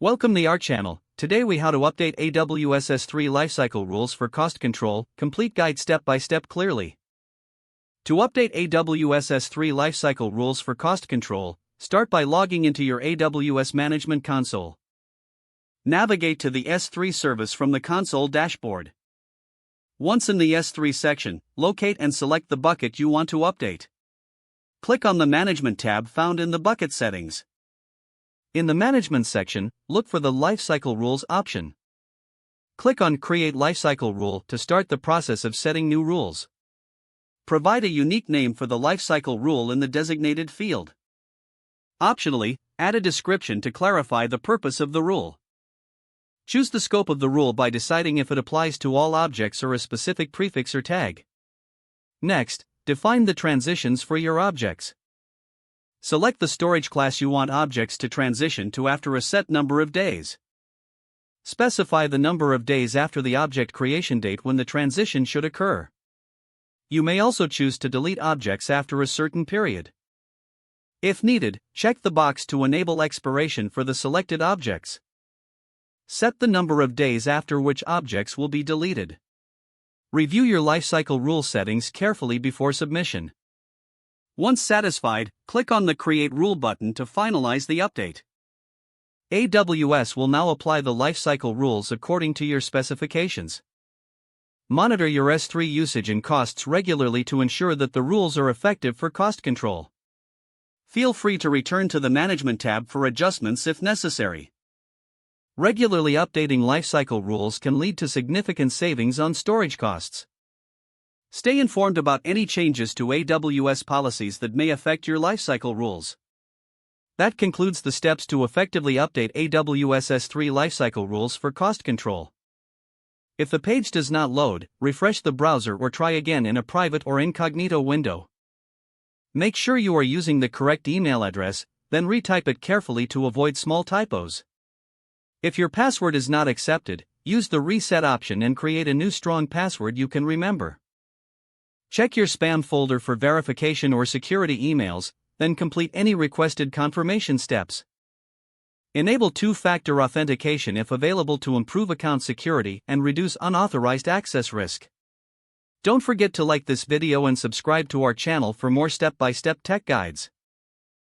Welcome to our channel. Today we how to update AWS S3 lifecycle rules for cost control, complete guide step by step clearly. To update AWS S3 lifecycle rules for cost control, start by logging into your AWS Management Console. Navigate to the S3 service from the console dashboard. Once in the S3 section, locate and select the bucket you want to update. Click on the Management tab found in the bucket settings. In the Management section, look for the Lifecycle Rules option. Click on Create Lifecycle Rule to start the process of setting new rules. Provide a unique name for the lifecycle rule in the designated field. Optionally, add a description to clarify the purpose of the rule. Choose the scope of the rule by deciding if it applies to all objects or a specific prefix or tag. Next, define the transitions for your objects. Select the storage class you want objects to transition to after a set number of days. Specify the number of days after the object creation date when the transition should occur. You may also choose to delete objects after a certain period. If needed, check the box to enable expiration for the selected objects. Set the number of days after which objects will be deleted. Review your lifecycle rule settings carefully before submission. Once satisfied, click on the Create Rule button to finalize the update. AWS will now apply the lifecycle rules according to your specifications. Monitor your S3 usage and costs regularly to ensure that the rules are effective for cost control. Feel free to return to the Management tab for adjustments if necessary. Regularly updating lifecycle rules can lead to significant savings on storage costs. Stay informed about any changes to AWS policies that may affect your lifecycle rules. That concludes the steps to effectively update AWS S3 lifecycle rules for cost control. If the page does not load, refresh the browser or try again in a private or incognito window. Make sure you are using the correct email address, then retype it carefully to avoid small typos. If your password is not accepted, use the reset option and create a new strong password you can remember. Check your spam folder for verification or security emails, then complete any requested confirmation steps. Enable two-factor authentication if available to improve account security and reduce unauthorized access risk. Don't forget to like this video and subscribe to our channel for more step-by-step tech guides.